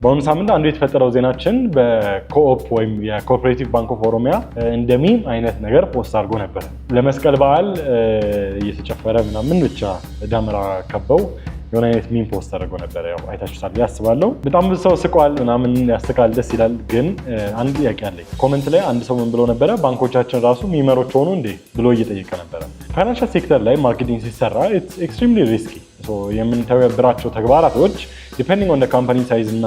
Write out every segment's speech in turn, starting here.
በአሁኑ ሳምንት አንዱ የተፈጠረው ዜናችን በኮኦፕ ወይም የኮኦፐሬቲቭ ባንክ ኦፍ ኦሮሚያ እንደ ሚም አይነት ነገር ፖስት አድርጎ ነበር። ለመስቀል በዓል እየተጨፈረ ምናምን ብቻ ዳመራ ከበው የሆነ አይነት ሚም ፖስት አድርጎ ነበር። ያው አይታችሁታል ብዬ አስባለሁ። በጣም ብዙ ሰው ስቋል ምናምን ያስቃል፣ ደስ ይላል። ግን አንድ ጥያቄ አለኝ። ኮሜንት ላይ አንድ ሰው ምን ብሎ ነበረ? ባንኮቻችን ራሱ ሚመሮች ሆኑ እንዴ ብሎ እየጠየቀ ነበረ። ፋይናንሻል ሴክተር ላይ ማርኬቲንግ ሲሰራ ኢትስ ኤክስትሪምሊ ሪስኪ። የምንተገብራቸው ተግባራቶች ዲፔንዲንግ ኦን ካምፓኒ ሳይዝ እና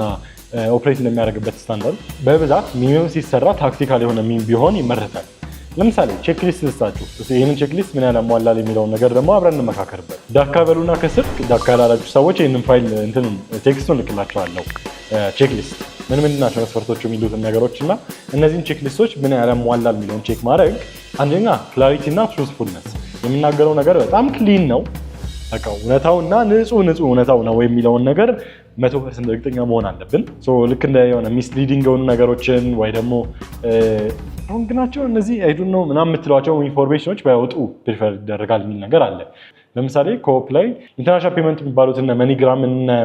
ኦፕሬት እንደሚያደርግበት ስታንዳርድ በብዛት ሚም ሲሰራ ታክቲካል የሆነ ሚም ቢሆን ይመረጣል። ለምሳሌ ቼክሊስት ልስጣችሁ። ይህንን ቼክሊስት ምን ያህል ያሟላል የሚለውን ነገር ደግሞ አብረን እንመካከርበት። ዳካ በሉና ከስር ዳካ ያላላችሁ ሰዎች ይህንን ፋይል ቴክስቱን ልክላችኋለሁ። ቼክሊስት ምን ምንድን ናቸው መስፈርቶቹ የሚሉትን ነገሮች እና እነዚህን ቼክሊስቶች ምን ያህል ያሟላል የሚለውን ቼክ ማድረግ፣ አንደኛ ክላሪቲ እና ትሩዝፉልነስ፣ የምናገረው ነገር በጣም ክሊን ነው በቃ እውነታውና ንጹህ እውነታው ነው የሚለውን ነገር 100% እርግጠኛ መሆን አለብን። ልክ እንደ የሆነ ሚስሊዲንግ የሆኑ ነገሮችን ወይ ደግሞ ሮንግ ናቸው እነዚህ አይዱን ነው ምናምን የምትሏቸው ኢንፎርሜሽኖች ባይወጡ ፕሪፈር ይደረጋል የሚል ነገር አለ። ለምሳሌ ኮኦፕ ላይ ኢንተርናሽናል ፔመንት የሚባሉት እነ መኒግራም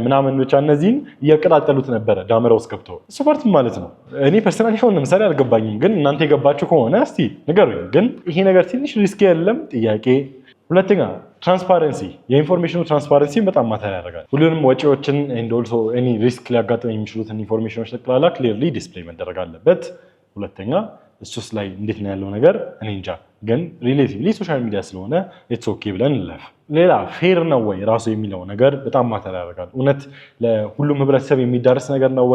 ምናምን ብቻ እነዚህን እያቀጣጠሉት ነበረ ዳመራ ውስጥ ገብቶ። እሱ ፓርት ማለት ነው። እኔ ፐርሰናሊ አሁን ለምሳሌ አልገባኝም፣ ግን እናንተ የገባችሁ ከሆነ እስቲ ንገሩኝ። ግን ይሄ ነገር ትንሽ ሪስክ የለም ጥያቄ። ሁለተኛ ትራንስፓረንሲ፣ የኢንፎርሜሽኑ ትራንስፓረንሲ በጣም ማተር ያደርጋል። ሁሉንም ወጪዎችን ኤንድ ኦልሶ ኤኒ ሪስክ ሊያጋጥም የሚችሉትን ኢንፎርሜሽኖች ጠቅላላ ክሊርሊ ዲስፕሌይ መደረግ አለበት። ሁለተኛ እሱስ ላይ እንዴት ነው ያለው ነገር እኔ እንጃ፣ ግን ሪሌቲቭሊ ሶሻል ሚዲያ ስለሆነ ኢትስ ኦኬ ብለን እንለፍ። ሌላ ፌር ነው ወይ ራሱ የሚለው ነገር በጣም ማተር ያደርጋል። እውነት ለሁሉም ህብረተሰብ የሚዳረስ ነገር ነው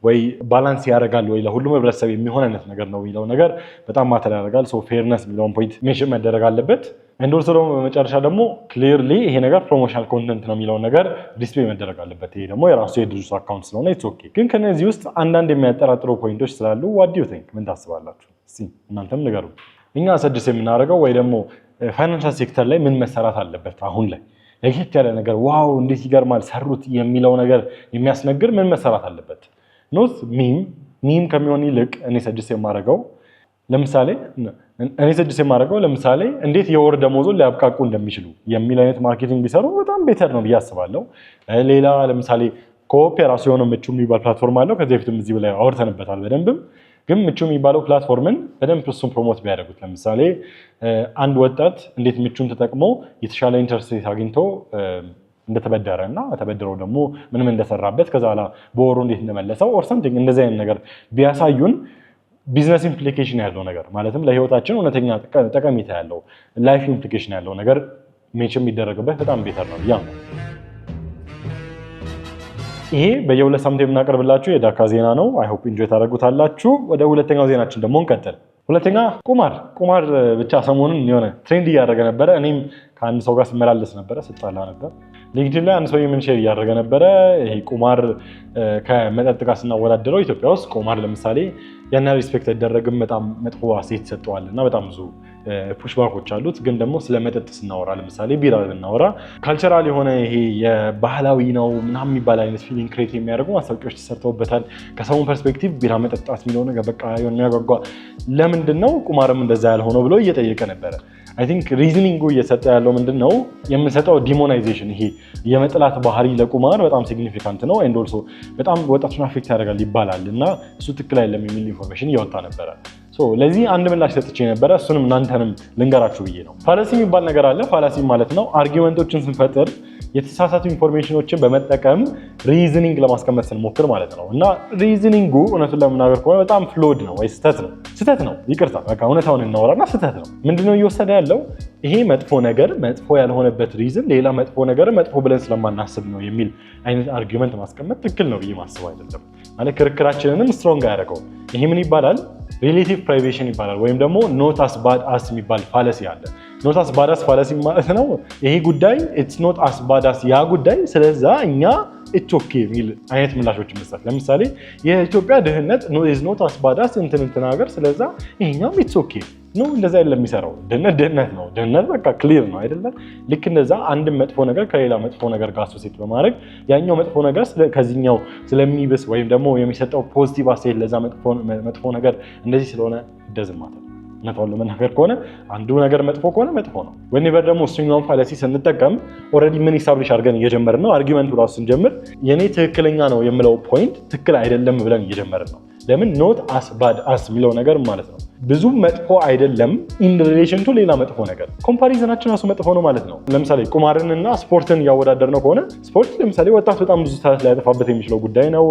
ወይ ባላንስ ያደርጋል ወይ ለሁሉም ህብረተሰብ የሚሆን አይነት ነገር ነው የሚለው ነገር በጣም ማተር ያደርጋል። ፌርነስ የሚለውን ፖይንት ሜንሽን መደረግ አለበት። እንደወርሶ ደግሞ በመጨረሻ ደግሞ ክሊርሊ ይሄ ነገር ፕሮሞሽናል ኮንተንት ነው የሚለውን ነገር ዲስፕሌይ መደረግ አለበት። ይሄ ደግሞ የራሱ የድርጅቱ አካውንት ስለሆነ ኢትስ ኦኬ። ግን ከነዚህ ውስጥ አንዳንድ የሚያጠራጥሩ ፖይንቶች ስላሉ ዋት ዱ ዩ ቲንክ? ምን ታስባላችሁ? እስቲ እናንተም ንገሩ። እኛ ሰጀስት የምናደርገው ወይ ደግሞ ፋይናንሻል ሴክተር ላይ ምን መሰራት አለበት አሁን ላይ ለየት ያለ ነገር ዋው እንዴት ይገርማል ሰሩት የሚለው ነገር የሚያስነግር ምን መሰራት አለበት? ኖት ሚም ከሚሆን ይልቅ እኔ ሰጀስት የማደርገው ለምሳሌ እንዴት የወር ደሞዙን ሊያብቃቁ እንደሚችሉ የሚል አይነት ማርኬቲንግ ቢሰሩ በጣም ቤተር ነው ብዬ አስባለሁ። ሌላ ለምሳሌ ኮኦፕ የራሱ የሆነ ምቹ የሚባል ፕላትፎርም አለው። ከዚህ በፊትም እዚህ ላይ አውርተንበታል በደንብም። ግን ምቹ የሚባለው ፕላትፎርምን በደንብ እሱን ፕሮሞት ቢያደርጉት፣ ለምሳሌ አንድ ወጣት እንዴት ምቹን ተጠቅሞ የተሻለ ኢንተረስት ሬት አግኝቶ እንደተበደረ እና ተበድረው ደግሞ ምንም እንደሰራበት ከዛ በኋላ በወሩ እንዴት እንደመለሰው ኦር ሰምቲንግ እንደዚህ አይነት ነገር ቢያሳዩን ቢዝነስ ኢምፕሊኬሽን ያለው ነገር ማለትም ለህይወታችን እውነተኛ ጠቀሜታ ያለው ላይፍ ኢምፕሊኬሽን ያለው ነገር ሜንሽን የሚደረግበት በጣም ቤተር ነው ብያ ነው። ይሄ በየሁለት ሳምንት የምናቀርብላችሁ የዳካ ዜና ነው። አይ ሆፕ ኢንጆይ ታደርጉታላችሁ። ወደ ሁለተኛው ዜናችን ደግሞ እንቀጥል። ሁለተኛ ቁማር ብቻ ሰሞኑን የሆነ ትሬንድ እያደረገ ነበረ። እኔም ከአንድ ሰው ጋር ስመላለስ ነበረ፣ ስጣላ ነበር። ሊንክድኢን ላይ አንድ ሰው ምን ሼር እያደረገ ነበረ። ይሄ ቁማር ከመጠጥ ጋር ስናወዳደረው ኢትዮጵያ ውስጥ ቁማር ለምሳሌ ያን ሪስፔክት አይደረግም፣ በጣም መጥፎ ሴት ይሰጠዋል እና በጣም ብዙ ፑሽባኮች አሉት። ግን ደግሞ ስለ መጠጥ ስናወራ ለምሳሌ ቢራ ብናወራ ካልቸራል የሆነ ይሄ የባህላዊ ነው ምናምን የሚባል አይነት ፊሊንግ ክሬት የሚያደርጉ ማስታወቂያዎች ተሰርተውበታል። ከሰውን ፐርስፔክቲቭ ቢራ መጠጣት የሚለው ነገር በቃ የሚያጓጓ ለምንድን ነው ቁማርም እንደዛ ያልሆነው ብሎ እየጠየቀ ነበረ። አይ ቲንክ ሪዝኒንጉ እየሰጠ ያለው ምንድን ነው የምንሰጠው ዲሞናይዜሽን፣ ይሄ የመጥላት ባህሪ ለቁማር በጣም ሲግኒፊካንት ነው ኤንድ ኦልሶ በጣም ወጣቱን አፌክት ያደርጋል ይባላል እና እሱ ትክክል አይደለም የሚል ኢንፎርሜሽን እያወጣ ነበረ። ለዚህ አንድ ምላሽ ሰጥቼ ነበረ። እሱንም እናንተንም ልንገራችሁ ብዬ ነው። ፋላሲ የሚባል ነገር አለ። ፋላሲ ማለት ነው አርጊመንቶችን ስንፈጥር የተሳሳቱ ኢንፎርሜሽኖችን በመጠቀም ሪዝኒንግ ለማስቀመጥ ስንሞክር ማለት ነው። እና ሪዝኒንጉ እውነቱን ለመናገር ከሆነ በጣም ፍሎድ ነው ወይ ስህተት ነው። ይቅርታ በቃ እውነታውን እናወራና ስህተት ነው። ምንድነው እየወሰደ ያለው? ይሄ መጥፎ ነገር መጥፎ ያልሆነበት ሪዝን ሌላ መጥፎ ነገር መጥፎ ብለን ስለማናስብ ነው የሚል አይነት አርጊመንት ማስቀመጥ ትክክል ነው ብዬ ማስብ አይደለም። ማለት ክርክራችንንም ስትሮንግ አያደርገው። ይሄ ምን ይባላል? ሪሌቲቭ ፕራይቬሽን ይባላል። ወይም ደግሞ ኖት አስ ባድ አስ የሚባል ፋለሲ አለ። ኖት አስ ባድ አስ ፋለሲ ማለት ነው ይሄ ጉዳይ ኢትስ ኖት አስ ባድ አስ ያ ጉዳይ፣ ስለዛ እኛ ኢትስ ኦኬ የሚል አይነት ምላሾችን መስጠት። ለምሳሌ የኢትዮጵያ ድህነት ኢዝ ኖት አስ ባድ አስ እንትን ሀገር፣ ስለዛ ይሄኛውም ኢትስ ኦኬ ነው። እንደዛ አይደለም የሚሰራው። ድህነት ነው። ድህነት በቃ ክሊር ነው አይደለም? ልክ እንደዛ አንድም መጥፎ ነገር ከሌላ መጥፎ ነገር ጋር አሶሴት በማድረግ ያኛው መጥፎ ነገር ከዚህኛው ስለሚብስ ወይም ደግሞ የሚሰጠው ፖዚቲቭ አስተያየት ለዛ መጥፎ ነገር እንደዚህ ስለሆነ ይደዝማታል። እውነታውን ለመናገር ከሆነ አንዱ ነገር መጥፎ ከሆነ መጥፎ ነው። ወኔቨር ደግሞ እሱኛውን ፋላሲ ስንጠቀም ኦልሬዲ ምን ኢስታብሊሽ አድርገን እየጀመርን ነው። አርጊመንቱ ራሱ ስንጀምር የኔ ትክክለኛ ነው የምለው ፖይንት ትክክል አይደለም ብለን እየጀመርን ነው። ለምን ኖት አስ ባድ አስ የሚለው ነገር ማለት ነው ብዙ መጥፎ አይደለም ኢን ሪሌሽን ቱ ሌላ መጥፎ ነገር። ኮምፓሪዝናችን ራሱ መጥፎ ነው ማለት ነው። ለምሳሌ ቁማርንና ስፖርትን እያወዳደር ነው ከሆነ ስፖርት ለምሳሌ ወጣት በጣም ብዙ ሰዓት ላይ ያጠፋበት የሚችለው ጉዳይ ነው።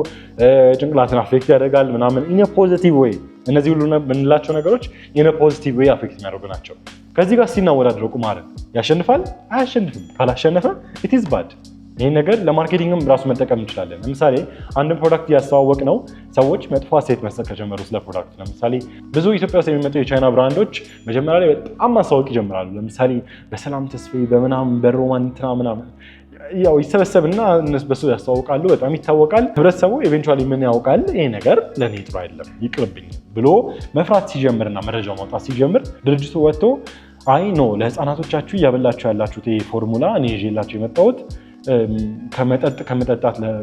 ጭንቅላትን አፌክት ያደርጋል ምናምን ኢን ፖዚቲቭ ዌይ። እነዚህ ሁሉ የምንላቸው ነገሮች ኢን ፖዚቲቭ ዌይ አፌክት የሚያደርጉ ናቸው። ከዚህ ጋር ሲናወዳድረው ቁማርን ያሸንፋል አያሸንፍም? ካላሸነፈ ኢት ኢዝ ባድ። ይህን ነገር ለማርኬቲንግም ራሱ መጠቀም እንችላለን። ለምሳሌ አንድን ፕሮዳክት እያስተዋወቅ ነው ሰዎች መጥፎ አስተያየት መስጠት ከጀመሩ ስለ ፕሮዳክት፣ ለምሳሌ ብዙ ኢትዮጵያ ውስጥ የሚመጡ የቻይና ብራንዶች መጀመሪያ ላይ በጣም ማስታወቅ ይጀምራሉ። ለምሳሌ በሰላም ተስፋዬ በምናምን በሮማን እንትና ምናምን ያው ይሰበሰብና በሱ ያስተዋውቃሉ። በጣም ይታወቃል። ህብረተሰቡ ኤቨንቹዋሊ ምን ያውቃል? ይሄ ነገር ለእኔ ጥሩ አይደለም ይቅርብኝ ብሎ መፍራት ሲጀምርና መረጃው ማውጣት ሲጀምር ድርጅቱ ወጥቶ አይ ኖ ለህፃናቶቻችሁ እያበላችሁ ያላችሁት ይሄ ፎርሙላ እኔ ይዤላችሁ የመጣሁት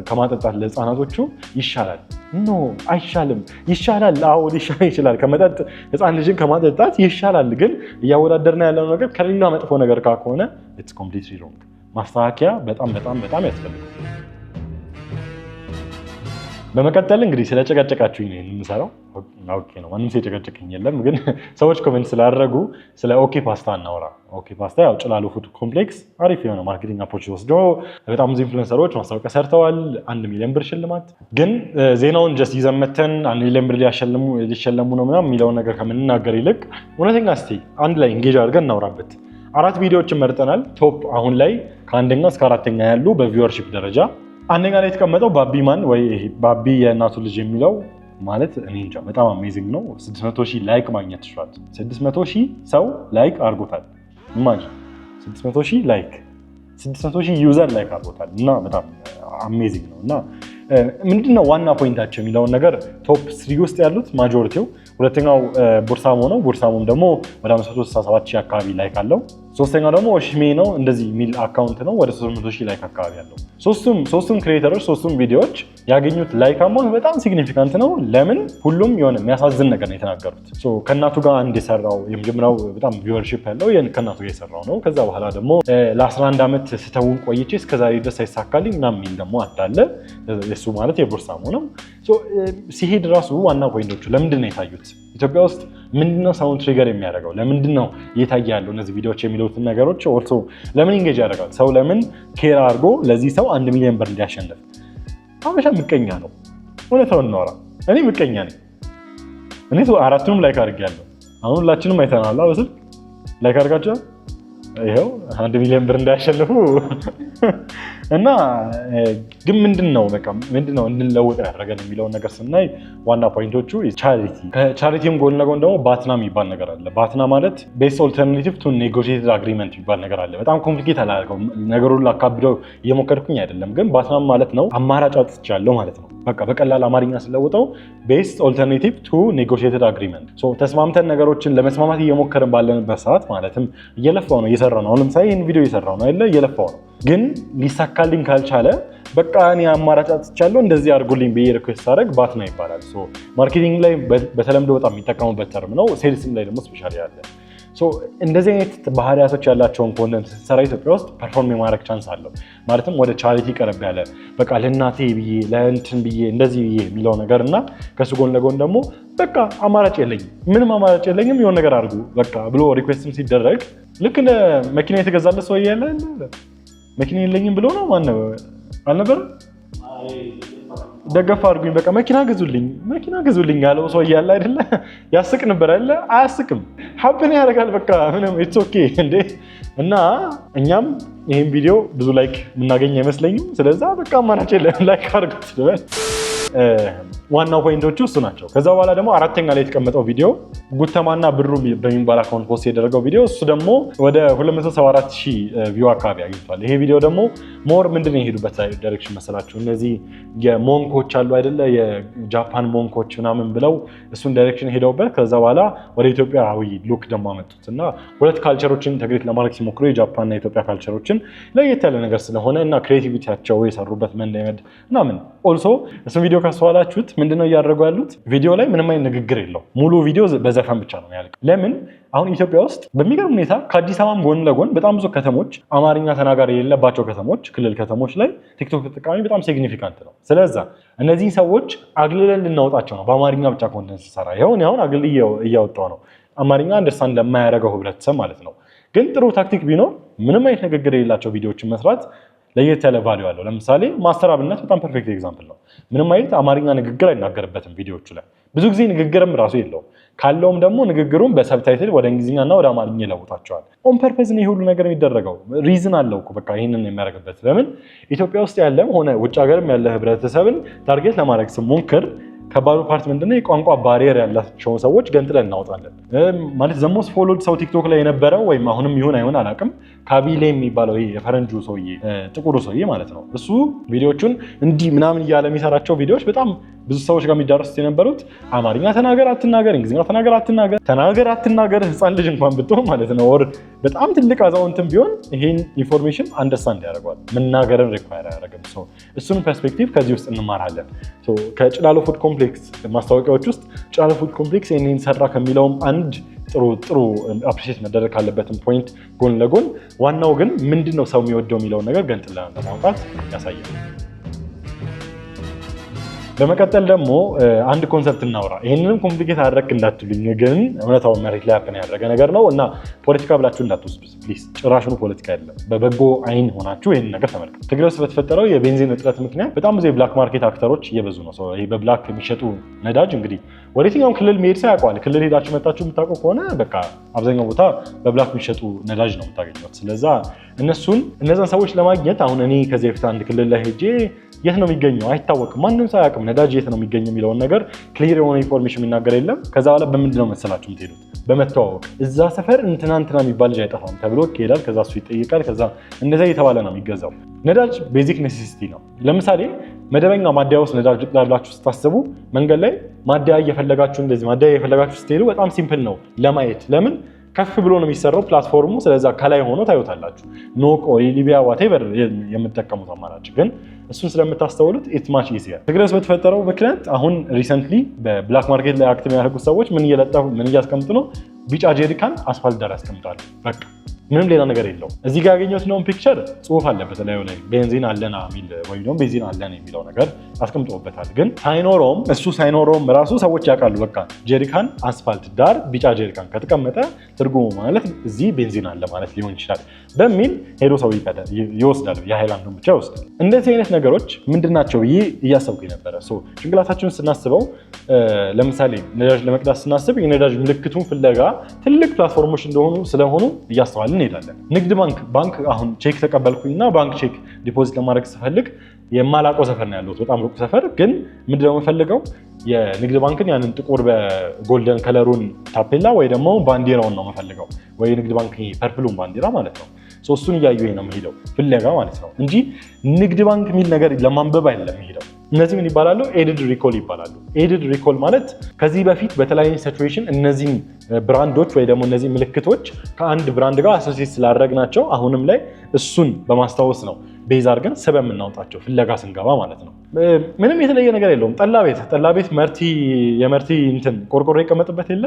ከማጠጣት ለህፃናቶቹ ይሻላል። ኖ አይሻልም። ይሻላል። አዎ ሊሻል ይችላል። ከመጠጥ ህፃን ልጅን ከማጠጣት ይሻላል። ግን እያወዳደርና ያለው ነገር ከሌላ መጥፎ ነገር ከሆነ ኢትስ ኮምፕሊትሊ ሮንግ። ማስተካከያ በጣም ያስፈልጋል። በመቀጠል እንግዲህ ስለጨቀጨቃችሁኝ ነው የምሰራው። ኦኬ ነው ማንም የጨቀጨቀኝ የለም፣ ግን ሰዎች ኮሜንት ስላደረጉ ስለ ኦኬ ፓስታ እናወራ። ኦኬ ፓስታ ያው ጭላሉ ፉድ ኮምፕሌክስ አሪፍ የሆነ ማርኬቲንግ አፕሮች ወስዶ በጣም ብዙ ኢንፍሉዌንሰሮች ማስታወቂያ ሰርተዋል። 1 ሚሊዮን ብር ሽልማት። ግን ዜናውን ጀስት ይዘን መተን 1 ሚሊዮን ብር ሊሸለሙ ነው ምናምን የሚለውን ነገር ከምንናገር ይልቅ እውነተኛ እስቲ አንድ ላይ ኢንጌጅ አድርገን እናውራበት። 4 ቪዲዮዎችን መርጠናል። ቶፕ አሁን ላይ ከ1ኛ እስከ 4ኛ ያሉ በቪወርሺፕ ደረጃ። አንደኛ ላይ የተቀመጠው ባቢ ማን ወይ ባቢ የእናቱ ልጅ የሚለው ማለት እኔ እንጃ በጣም አሜዚንግ ነው። 600,000 ላይክ ማግኘት ይችላል። 600,000 ሰው ላይክ አድርጎታል። ኢማጂን 600,000 ላይክ 600,000 ዩዘር ላይክ አድርጎታል እና በጣም አሜዚንግ ነው። እና ምንድነው ዋና ፖይንታቸው የሚለውን ነገር ቶፕ 3 ውስጥ ያሉት ማጆሪቲው፣ ሁለተኛው ቡርሳሞ ነው። ቡርሳሞም ደግሞ ወደ 567,000 አካባቢ ላይክ አለው። ሶስተኛው ደግሞ ሽሜ ነው። እንደዚህ የሚል አካውንት ነው። ወደ 300,000 ላይክ አካባቢ አለው። ሶስቱም ክሬተሮች ሶስቱም ቪዲዮዎች ያገኙት ላይክ አማውንት በጣም ሲግኒፊካንት ነው። ለምን? ሁሉም የሆነ የሚያሳዝን ነገር ነው የተናገሩት። ከእናቱ ጋር አንድ የሰራው የመጀመሪያው በጣም ቪወርሺፕ ያለው ከእናቱ ጋር የሰራው ነው። ከዛ በኋላ ደግሞ ለ11 ዓመት ስተውን ቆይቼ እስከዛሬ ድረስ አይሳካልኝ ምናምን የሚል ደግሞ አዳለ። የሱ ማለት የቡርሳሞ ነው። ሲሄድ ራሱ ዋና ፖይንቶቹ ለምንድን ነው የታዩት? ኢትዮጵያ ውስጥ ምንድነው ሳውንድ ትሪገር የሚያደርገው? ለምንድን ነው እየታየ ያለው እነዚህ ቪዲዮዎች የሚሉትን ነገሮች ኦልሶ ለምን ኢንጌጅ ያደርጋል? ሰው ለምን ኬር አድርጎ ለዚህ ሰው 1 ሚሊዮን ብር እንዲያሸንፍ? አበሻ ምቀኛ ነው። እውነታውን እናወራ። እኔ ምቀኛ ነኝ። እኔ 4ቱንም ላይክ አድርጌያለሁ። አሁን ሁላችንም አይተናል። በስልክ ላይክ አድርጋችኋል። ይኸው 1 ሚሊዮን ብር እንዳያሸንፉ እና ግን ምንድነው እንድንለውጥ ያደረገን የሚለውን ነገር ስናይ ዋና ፖይንቶቹ ቻሪቲ፣ ከቻሪቲም ጎን ለጎን ደግሞ ባትና የሚባል ነገር አለ። ባትና ማለት ቤስት ኦልተርናቲቭ ቱ ኔጎሺየትድ አግሪመንት የሚባል ነገር አለ። በጣም ኮምፕሊኬት አላደርገውም፣ ነገሩን ላካብደው እየሞከርኩኝ አይደለም። ግን ባትና ማለት ነው አማራጭ አውጥቻለሁ ማለት ነው። በቃ በቀላል አማርኛ ስለወጣው ቤስት ኦልተርናቲቭ ቱ ኔጎሺየትድ አግሪመንት። ተስማምተን ነገሮችን ለመስማማት እየሞከርን ባለንበት ሰዓት ማለትም እየለፋው ነው እየሰራው ነው። አሁን ለምሳሌ ይህን ቪዲዮ እየሰራው ነው አይደለ? እየለፋው ነው። ግን ሊሳካልኝ ካልቻለ በቃ እኔ አማራጭ አጥቻለሁ እንደዚህ አድርጉልኝ ብዬ ሪኩዌስት ሳደርግ ባትና ይባላል። ማርኬቲንግ ላይ በተለምዶ በጣም የሚጠቀሙበት ተርም ነው። ሴልስም ላይ ደግሞ ስፔሻሊ ያለ እንደዚህ አይነት ባህሪያቶች ያላቸውን ኮንተንት ስትሰራ ኢትዮጵያ ውስጥ ፐርፎርም የማድረግ ቻንስ አለው። ማለትም ወደ ቻሪቲ ቀረብ ያለ በቃ ለእናቴ ብዬ ለእንትን ብዬ እንደዚህ ብዬ የሚለው ነገር እና ከሱ ጎን ለጎን ደግሞ በቃ አማራጭ የለኝም ምንም አማራጭ የለኝም የሆነ ነገር አድርጉ በቃ ብሎ ሪኩዌስትም ሲደረግ ልክ እንደ መኪና የተገዛለት ሰው ያለ መኪና የለኝም ብሎ ነው ማነው አልነበረም? ደገፍ አድርጉኝ በቃ መኪና ገዙልኝ ያለው ሰው እያለ አይደለ? ያስቅ ነበር አይደለ? አያስቅም። ሀብን ያደርጋል በቃ ምንም ኢትስ ኦኬ እንዴ። እና እኛም ይሄን ቪዲዮ ብዙ ላይክ የምናገኝ አይመስለኝም። ስለዛ በቃ አማራጭ የለም ላይክ አድርጉት። ዋናው ፖይንቶቹ እሱ ናቸው። ከዛ በኋላ ደግሞ 4ኛ ላይ የተቀመጠው ቪዲዮ ጉተማና ብሩ በሚባል አካውንት ፖስት የደረገው ቪዲዮ እሱ ደግሞ ወደ 274,000 ቪው አካባቢ አግኝቷል። ይሄ ቪዲዮ ደግሞ ሞር ምንድን ነው የሄዱበት ዳይሬክሽን መሰላችሁ? እነዚህ የሞንኮች አሉ አይደለ? የጃፓን ሞንኮች ምናምን ብለው እሱን ዳይሬክሽን ሄደውበት ከዛ በኋላ ወደ ኢትዮጵያዊ ሉክ ደግሞ አመጡት እና ሁለት ካልቸሮችን ኢንተግሬት ለማድረግ ሲሞክሩ የጃፓንና የኢትዮጵያ ካልቸሮችን ለየት ያለ ነገር ስለሆነ እና ክሬቲቪቲያቸው የሰሩበት መንደመድ ምናምን ኦልሶ እሱን ቪዲዮ ካስተዋላችሁት ምንድነው እያደረጉ ያሉት? ቪዲዮ ላይ ምንም አይነት ንግግር የለው። ሙሉ ቪዲዮ በዛ በዘፈን ብቻ ነው ያልቅ። ለምን አሁን ኢትዮጵያ ውስጥ በሚገርም ሁኔታ ከአዲስ አበባም ጎን ለጎን በጣም ብዙ ከተሞች አማርኛ ተናጋሪ የሌለባቸው ከተሞች ክልል ከተሞች ላይ ቲክቶክ ተጠቃሚ በጣም ሲግኒፊካንት ነው። ስለዚህ እነዚህ ሰዎች አግልለን ልናወጣቸው ነው በአማርኛ ብቻ ኮንተንት ሰራ ይሁን አግል እያወጣው ነው አማርኛ አንደርስታንድ ለማያደርገው ህብረተሰብ ማለት ነው። ግን ጥሩ ታክቲክ ቢኖር ምንም አይነት ንግግር የሌላቸው ቪዲዮዎችን መስራት ለየት ያለ ቫልዩ አለው። ለምሳሌ ማስተር አብነት በጣም ፐርፌክት ኤግዛምፕል ነው። ምንም አይነት አማርኛ ንግግር አይናገርበትም ቪዲዮዎቹ ላይ ብዙ ጊዜ ንግግርም ራሱ የለውም። ካለውም ደግሞ ንግግሩን በሰብታይትል ወደ እንግሊዝኛና ወደ አማርኛ ይለውጣቸዋል። ኦን ፐርፐዝ ነው ሁሉ ነገር የሚደረገው። ሪዝን አለው እኮ በቃ ይሄንን የሚያደርግበት። ለምን ኢትዮጵያ ውስጥ ያለም ሆነ ውጭ ሀገርም ያለ ህብረተሰብን ታርጌት ለማድረግ ስሞክር ከባዱ ፓርት ምንድነው የቋንቋ ባሪየር ያላቸውን ሰዎች ገንጥለን እናወጣለን። ማለት ዘሞስ ፎሎድ ሰው ቲክቶክ ላይ የነበረው ወይም አሁንም ይሁን አይሆን አላውቅም ካቢሌ የሚባለው ይሄ የፈረንጁ ሰውዬ ጥቁሩ ሰውዬ ማለት ነው። እሱ ቪዲዮቹን እንዲህ ምናምን እያለ የሚሰራቸው ቪዲዮዎች በጣም ብዙ ሰዎች ጋር የሚዳረሱት የነበሩት አማርኛ ተናገር አትናገር፣ እንግሊዝኛ ተናገር አትናገር ህፃን ልጅ እንኳን ብትሆን ማለት ነው ወር በጣም ትልቅ አዛውንትም ቢሆን ይሄን ኢንፎርሜሽን አንደርስታንድ ያደርገዋል። መናገርን ሪኳየር አያደርግም። እሱን ፐርስፔክቲቭ ከዚህ ውስጥ እንማራለን። ከጭላሎ ፉድ ኮምፕሌክስ ማስታወቂያዎች ውስጥ ጭላሎ ፉድ ኮምፕሌክስ ይሄንን ሰራ ከሚለውም አንድ ጥሩ አፕሪሺየት መደረግ ካለበትም ፖይንት ጎን ለጎን ዋናው ግን ምንድነው ሰው የሚወደው የሚለውን ነገር ገንጥለን ለማውጣት ያሳያል። በመቀጠል ደግሞ አንድ ኮንሰፕት እናውራ። ይሄንንም ኮምፕሊኬት አደረክ እንዳትሉኝ፣ ግን እውነታው መሬት ላይ ያፈነ ያደረገ ነገር ነው እና ፖለቲካ ብላችሁ እንዳትወስዱት ፕሊዝ። ጭራሽኑ ፖለቲካ አይደለም። በበጎ አይን ሆናችሁ ይሄን ነገር ተመልከቱ። ትግራይ ውስጥ በተፈጠረው የቤንዚን እጥረት ምክንያት በጣም ብዙ የብላክ ማርኬት አክተሮች እየበዙ ነው። ይሄ በብላክ የሚሸጡ ነዳጅ እንግዲህ ወደ የትኛውም ክልል መሄድ ሰው ያውቀዋል። ክልል ሄዳችሁ መጣችሁ የምታውቁ ከሆነ በቃ አብዛኛው ቦታ በብላክ የሚሸጡ ነዳጅ ነው የምታገኙት። ስለዚህ እነዛን ሰዎች ለማግኘት አሁን እኔ ከዚህ በፊት አንድ ክልል ላይ ሄጄ የት ነው የሚገኘው አይታወቅም፣ ማንም ሰው አያውቅም ነዳጅ የት ነው የሚገኘው የሚለውን ነገር ክሊር የሆነ ኢንፎርሜሽን የሚናገር የለም። ከዛ በኋላ በምንድን ነው መሰላችሁ የምትሄዱት? በመተዋወቅ እዛ ሰፈር እንትና የሚባል ልጅ አይጠፋም ተብሎ ይሄዳል። ከዛ እሱ ይጠይቃል። ከዛ እንደዛ እየተባለ ነው የሚገዛው። ነዳጅ ቤዚክ ኔሴሲቲ ነው። ለምሳሌ መደበኛ ማደያ ውስጥ ነዳጅ ልቅዳላችሁ ስታስቡ መንገድ ላይ ማደያ እየፈለጋችሁ ስትሄዱ በጣም ሲምፕል ነው ለማየት። ለምን ከፍ ብሎ ነው የሚሰራው ፕላትፎርሙ። ስለዛ ከላይ ሆኖ ታዩታላችሁ። ኖክ ኦር ሊቢያ ዋቴቨር የምትጠቀሙት አማራጭ ግን እሱን ስለምታስተውሉት ኢትስ ማች ኢዚየር። ትግራይ ውስጥ በተፈጠረው ምክንያት አሁን ሪሰንትሊ በብላክ ማርኬት ላይ አክቲቭ ያደረጉት ሰዎች ምን እያስቀምጡ ነው? ቢጫ ጄሪካን አስፋልት ዳር ያስቀምጣሉ። በቃ ምንም ሌላ ነገር የለውም። እዚህ ጋር ያገኘሁት ነው ፒክቸር ጽሁፍ አለበት ላይ ቤንዚን አለና የሚል ወይም ደግሞ ቤንዚን አለን የሚለው ነገር አስቀምጦበታል። ግን ሳይኖረውም ራሱ ሰዎች ያውቃሉ። በቃ ጄሪካን አስፋልት ዳር ቢጫ ጄሪካን ከተቀመጠ ትርጉሙ ማለት እዚህ ቤንዚን አለ ማለት ሊሆን ይችላል በሚል ሄዶ ሰው ይወስዳል። የሃይላንዱን ብቻ ይወስዳል። እንደዚህ አይነት ነገሮች ምንድናቸው ብዬ እያሰብኩ ነበረ። ጭንቅላታችንን ስናስበው ለምሳሌ ነዳጅ ለመቅዳት ስናስብ የነዳጅ ምልክቱን ፍለጋ ትልቅ ፕላትፎርሞች ስለሆኑ እያስተዋልን እንሄዳለን። ንግድ ባንክ አሁን ቼክ ተቀበልኩኝና ባንክ ቼክ ዲፖዚት ለማድረግ ስፈልግ የማላውቀው ሰፈር ነው ያለሁት፣ በጣም ሩቅ ሰፈር። ግን ምንድነው የምፈልገው? የንግድ ባንክን ያንን ጥቁር በጎልደን ከለሩን ታፔላ ወይ ደግሞ ባንዲራውን ነው የምፈልገው፣ ወይ ንግድ ባንክ ፐርፕሉን ባንዲራ ማለት ነው። እሱን እያየሁ ነው የምሄደው ፍለጋ ማለት ነው እንጂ ንግድ ባንክ የሚል ነገር ለማንበብ አይደለም የምሄደው። እነዚህ ምን ይባላሉ? ኤድድ ሪኮል ይባላሉ። ኤድድ ሪኮል ማለት ከዚህ በፊት በተለያዩ ሲቹዌሽን እነዚህን ብራንዶች ወይ ደግሞ እነዚህ ምልክቶች ከአንድ ብራንድ ጋር አሶሲየት ስላደረግናቸው አሁንም ላይ እሱን በማስታወስ ነው ቤዝ አድርገን ስበብ የምናወጣቸው ፍለጋ ስንገባ ማለት ነው። ምንም የተለየ ነገር የለውም። ጠላ ቤት የመርቲ ቆርቆሮ ይቀመጥበት የለ።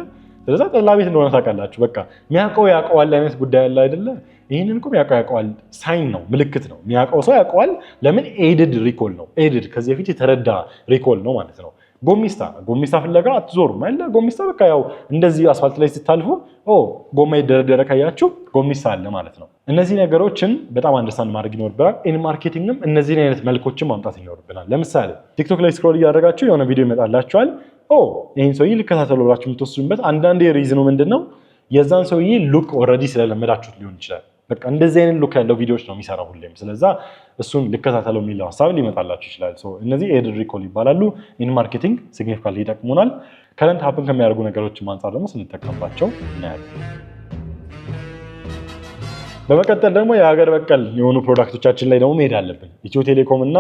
ስለዛ ጠላ ቤት እንደሆነ ታውቃላችሁ። በቃ የሚያውቀው ያውቀዋል አይነት ጉዳይ አለ አይደለ? ይህንን እኮ ያውቀዋል ሳይን ነው፣ ምልክት ነው። የሚያውቀው ሰው ያውቀዋል። ለምን? ኤድድ ሪኮል ነው። ኤድድ ከዚህ በፊት የተረዳ ሪኮል ነው ማለት ነው። ጎሚስታ ፍለጋ አትዞሩም አይደለ? ጎሚስታ በቃ ያው እንደዚህ አስፋልት ላይ ስታልፉ ጎማ ይደረደረ ካያችሁ ጎሚስታ አለ ማለት ነው። እነዚህ ነገሮችን በጣም አንደርስታንድ ማድረግ ይኖርብናል። ኢን ማርኬቲንግም እነዚህን አይነት መልኮችን ማምጣት ይኖርብናል። ለምሳሌ ቲክቶክ ላይ ስክሮል እያደረጋችሁ የሆነ ቪዲዮ ይመጣላችኋል። ይህን ሰውዬ ልከታተሉ ብላችሁ የምትወስዱበት አንዳንድ ሪዝኑ ምንድን ነው? የዛን ሰውዬ ሉክ ኦልሬዲ ስለለመዳችሁት ሊሆን ይችላል። በቃ እንደዚህ አይነት ሉክ ያለው ቪዲዮዎች ነው የሚሰራው ሁሌም። ስለዛ እሱን ልከታተለው የሚለው ሀሳብ ሊመጣላችሁ ይችላል። እነዚህ ኤድድ ሪኮል ይባላሉ። ኢን ማርኬቲንግ ሲግኒፊካንት ይጠቅሙናል። ከረንት ሀፕን ከሚያደርጉ ነገሮች አንጻር ደግሞ ስንጠቀምባቸው እናያለን። በመቀጠል ደግሞ የሀገር በቀል የሆኑ ፕሮዳክቶቻችን ላይ ደግሞ መሄድ አለብን። ኢትዮ ቴሌኮም እና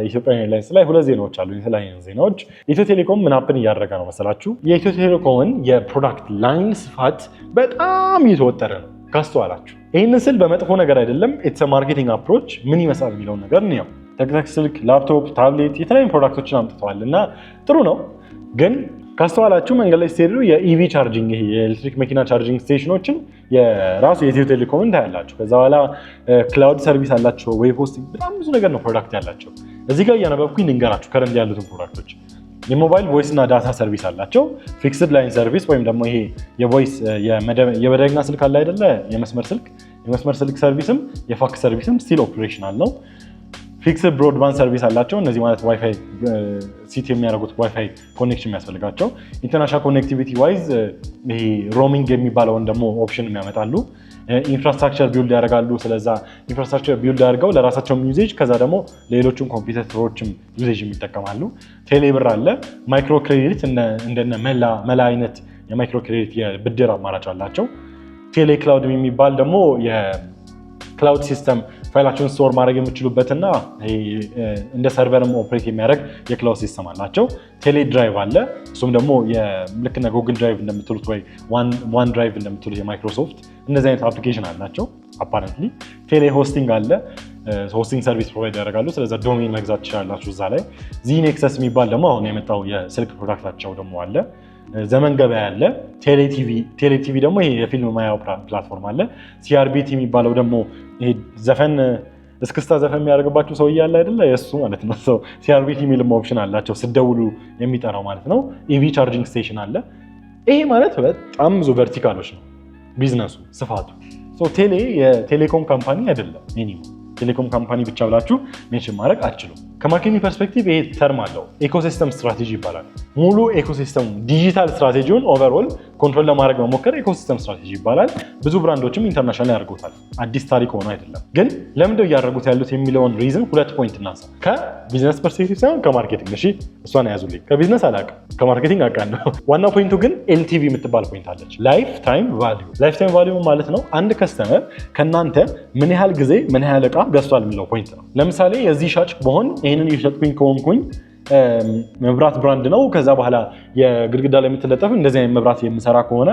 ኢትዮጵያ ኤርላይንስ ላይ ሁለት ዜናዎች አሉ። የተለያዩ ዜናዎች። ኢትዮ ቴሌኮም ምን ሀፕን እያደረገ ነው መሰላችሁ? የኢትዮ ቴሌኮምን የፕሮዳክት ላይን ስፋት በጣም እየተወጠረ ነው ካስተዋላችሁ። ይህንን ስል በመጥፎ ነገር አይደለም። ኢትስ ማርኬቲንግ አፕሮች ምን ይመስላል የሚለውን ነገር ነው። ተክተክ ስልክ፣ ላፕቶፕ፣ ታብሌት የተለያዩ ፕሮዳክቶችን አምጥተዋል እና ጥሩ ነው። ግን ካስተዋላችሁ መንገድ ላይ ስትሄዱ የኢቪ ቻርጂንግ ይሄ የኤሌክትሪክ መኪና ቻርጂንግ ስቴሽኖችን የራሱ የኢትዮ ቴሌኮምን ታያላችሁ። ከዛ በኋላ ክላውድ ሰርቪስ አላቸው፣ ዌብ ሆስቲንግ፣ በጣም ብዙ ነገር ነው ፕሮዳክት ያላቸው። እዚህ ጋር እያነበብኩኝ ልንገራችሁ ከረንት ያሉትን ፕሮዳክቶች። የሞባይል ቮይስ እና ዳታ ሰርቪስ አላቸው። ፊክስድ ላይን ሰርቪስ ወይም ደግሞ ይሄ የቮይስ የመደበኛ ስልክ አለ አይደለ? የመስመር ስልክ ሰርቪስም የፋክስ ሰርቪስም ስቲል ኦፕሬሽናል ነው። ፊክስድ ብሮድባንድ ሰርቪስ አላቸው። እነዚህ ማለት ዋይፋይ ሲት የሚያደርጉት ዋይፋይ ኮኔክሽን የሚያስፈልጋቸው። ኢንተርናሽናል ኮኔክቲቪቲ ዋይዝ ይሄ ሮሚንግ የሚባለውን ደግሞ ኦፕሽን የሚያመጣሉ። ኢንፍራስትራክቸር ቢልድ ያደርጋሉ። ስለዛ ኢንፍራስትራክቸር ቢልድ አድርገው ለራሳቸውም ዩዜጅ ከዛ ደግሞ ለሌሎችም ኮምፒውተሮችም ዩዜጅ የሚጠቀማሉ። ቴሌብር አለ። ማይክሮ ክሬዲት እንደነ መላ አይነት የማይክሮ ክሬዲት የብድር አማራጭ አላቸው። ቴሌ ክላውድ የሚባል ደግሞ የክላውድ ሲስተም ፋይላቸውን ስቶር ማድረግ የምችሉበትና እንደ ሰርቨርም ኦፕሬት የሚያደርግ የክላውድ ሲስተም አላቸው። ቴሌ ድራይቭ አለ። እሱም ደግሞ ልክ እንደ ጉግል ድራይቭ እንደምትሉት ወይ ዋን ድራይቭ እንደምትሉት የማይክሮሶፍት እንደዚህ አይነት አፕሊኬሽን አላቸው አፓረንትሊ። ቴሌ ሆስቲንግ አለ። ሆስቲንግ ሰርቪስ ፕሮቫይድ ያደርጋሉ። ስለዚ ዶሜን መግዛት ትችላላችሁ እዛ ላይ። ዚኔክሰስ የሚባል ደግሞ አሁን የመጣው የስልክ ፕሮዳክታቸው ደግሞ አለ። ዘመን ገበያ አለ። ቴሌቲቪ ደግሞ ይሄ የፊልም ማያው ፕላትፎርም አለ። ሲአርቢቲ የሚባለው ደግሞ ይሄ ዘፈን እስክስታ ዘፈን የሚያደርግባቸው ሰውዬ አለ አይደለ? የእሱ ማለት ነው። ሲአርቢቲ የሚልም ኦፕሽን አላቸው ስደውሉ የሚጠራው ማለት ነው። ኢቪ ቻርጂንግ ስቴሽን አለ። ይሄ ማለት በጣም ብዙ ቨርቲካሎች ነው ቢዝነሱ ስፋቱ። ቴሌ የቴሌኮም ካምፓኒ አይደለም። ቴሌኮም ካምፓኒ ብቻ ብላችሁ ሜንሽን ማድረግ አትችሉም። ከማርኬቲንግ ፐርስፔክቲቭ ይሄ ተርም አለው። ኢኮሲስተም ስትራቴጂ ይባላል። ሙሉ ኢኮሲስተሙ ዲጂታል ስትራቴጂውን ኦቨርኦል ኮንትሮል ለማድረግ መሞከር ኢኮሲስተም ስትራቴጂ ይባላል። ብዙ ብራንዶችም ኢንተርናሽናል ያደርጉታል። አዲስ ታሪክ ሆኖ አይደለም። ግን ለምንድነው እያደረጉት ያሉት የሚለውን ሪዝን ሁለት ፖይንት እናንሳ። ከቢዝነስ ፐርስፔክቲቭ ሳይሆን ከማርኬቲንግ። እሺ እሷን ያዙልኝ። ከቢዝነስ አላውቅም፣ ከማርኬቲንግ አውቃለሁ። ዋናው ፖይንቱ ግን ኤልቲቪ የምትባል ፖይንት አለች። ላይፍ ታይም ቫልዩ። ላይፍ ታይም ቫልዩ ማለት ነው አንድ ከስተመር ከእናንተ ምን ያህል ጊዜ ምን ያህል ዕቃ ገዝቷል የሚለው ፖይንት ነው። ለምሳሌ የዚህ ሻጭ በሆን ይህንን የሸጥኩኝ ከሆንኩኝ መብራት ብራንድ ነው። ከዛ በኋላ የግድግዳ ላይ የምትለጠፍ እንደዚህ አይነት መብራት የምሰራ ከሆነ